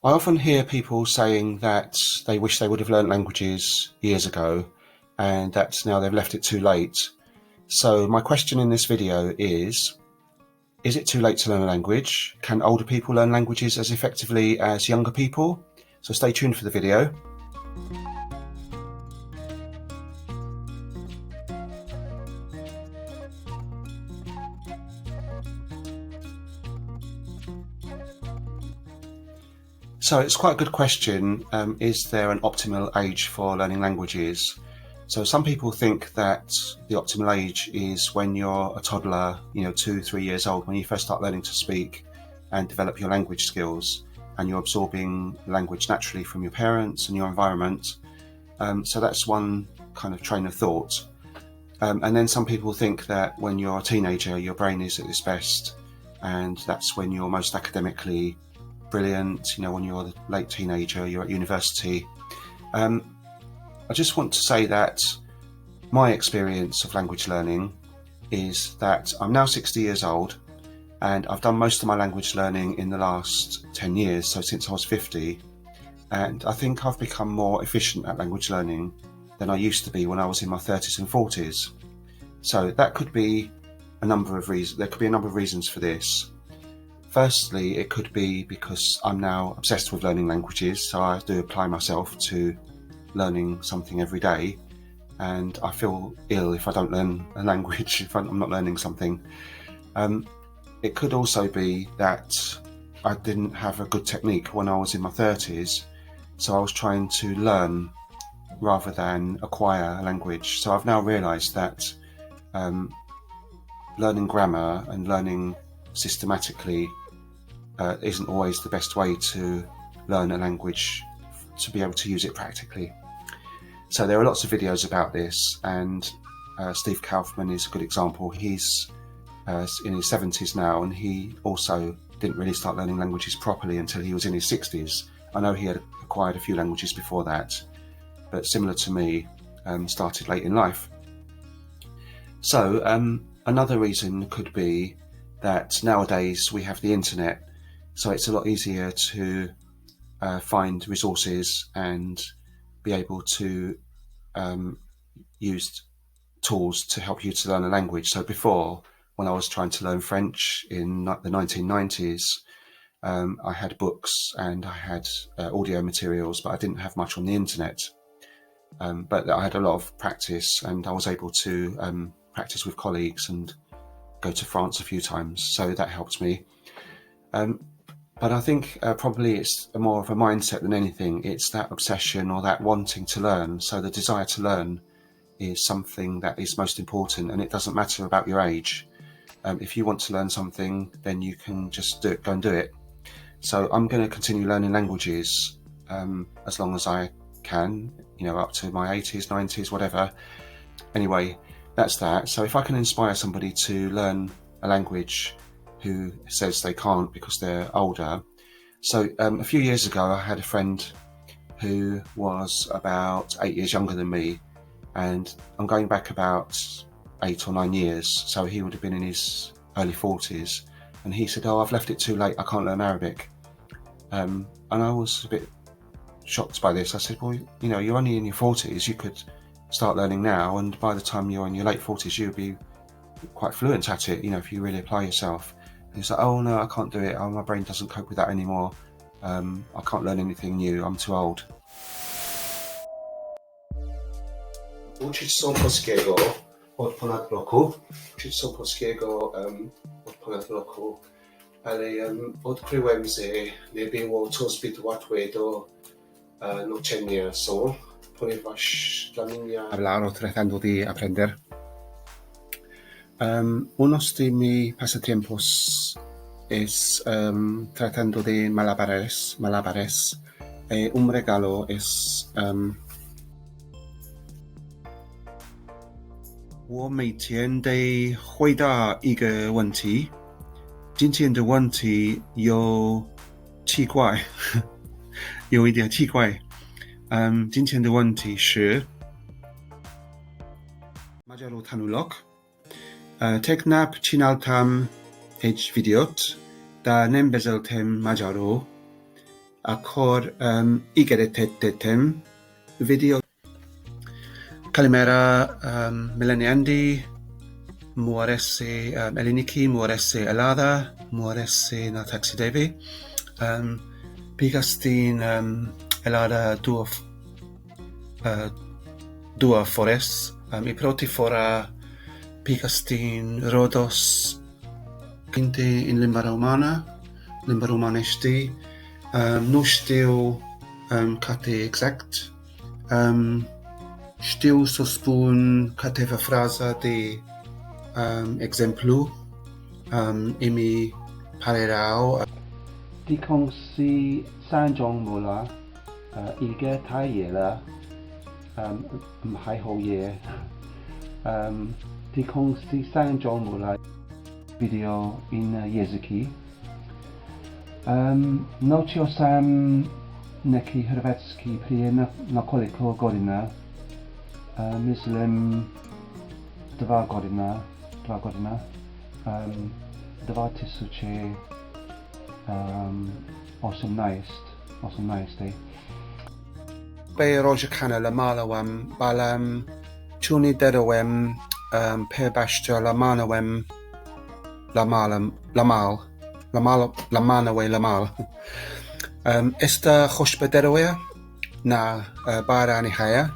I often hear people saying that they wish they would have learnt languages years ago and that now they've left it too late. So my question in this video is it too late to learn a language? Can older people learn languages as effectively as younger people? So stay tuned for the video. So it's quite a good question. Is there an optimal age for learning languages? So some people think that the optimal age is when you're a toddler, 2-3 years old, when you first start learning to speak and develop your language skills, and you're absorbing language naturally from your parents and your environment. So that's one kind of train of thought. And then some people think that when you're a teenager, your brain is at its best, and that's when you're most academically brilliant. When you're a late teenager, you're at university. I just want to say that my experience of language learning is that I'm now 60 years old, and I've done most of my language learning in the last 10 years, so since I was 50, and I think I've become more efficient at language learning than I used to be when I was in my 30s and 40s. So that could be a number of reasons. There could be a number of reasons for this. Firstly, it could be because I'm now obsessed with learning languages, so I do apply myself to learning something every day, and I feel ill if I don't learn a language, if I'm not learning something. It could also be that I didn't have a good technique when I was in my 30s, so I was trying to learn rather than acquire a language. So I've now realised that learning grammar and learning systematically isn't always the best way to learn a language, to be able to use it practically. So there are lots of videos about this, and Steve Kaufman is a good example. He's in his 70s now, and he also didn't really start learning languages properly until he was in his 60s. I know he had acquired a few languages before that, but similar to me, started late in life. So another reason could be that nowadays we have the internet, so it's a lot easier to find resources and be able to use tools to help you to learn a language. So before, when I was trying to learn French in the 1990s, I had books and I had audio materials, but I didn't have much on the internet. But I had a lot of practice, and I was able to practice with colleagues and go to France a few times, so that helped me. But I think probably it's more of a mindset than anything. It's that obsession or that wanting to learn. So the desire to learn is something that is most important, and it doesn't matter about your age. If you want to learn something, then you can just do it, go and do it. So I'm going to continue learning languages as long as I can, up to my 80s, 90s, whatever. Anyway, that's that. So if I can inspire somebody to learn a language who says they can't because they're older. So a few years ago, I had a friend who was about 8 years younger than me, and I'm going back about 8 or 9 years, so he would have been in his early 40s, and he said, I've left it too late, I can't learn Arabic. And I was a bit shocked by this. I said, well, you're only in your 40s, you could start learning now, and by the time you're in your late 40s, you'll be quite fluent at it, if you really apply yourself. And he's like, oh no, I can't do it, my brain doesn't cope with that anymore, I can't learn anything new, I'm too old. Uczyć się polskiego od ponad roku. Uczyć się polskiego od ponad roku, ale odkryłem, że nie było to zbyt łatwe do nauczenia się, ponieważ dla mnie... Hablar o tratando de aprender. Uno de mis pasatiempos es tratando de malabares. Un regalo es 我每天得回答一个问题，今天的问题有奇怪，有一点奇怪。今天的问题是 Majalu Tanulok Teknap Chinaltam H videot da Nembezeltem Majaru Akor igeretetetem video Kalimera Mileniandi Muarese Eliniki Muarese Alada Muarese na Taxi Devi Pigastin Elada Dua Fores I proti fora Pigastin Rodos Quinte in limba romanesti nu știu cate exact știu să spun câteva fraze de exemplu îmi pare rău Di kong si sanjong mula ige tai ye la hai ho ye di kong si sanjong mula video in Yezuki no chio sam neki Hrvatski prije na koliko godina mislim 2 godina 2018 Be roja kana la malawam balam chuni dedawem pe bashta la manawem la manawe la mal esta khosh bederawea na barani haya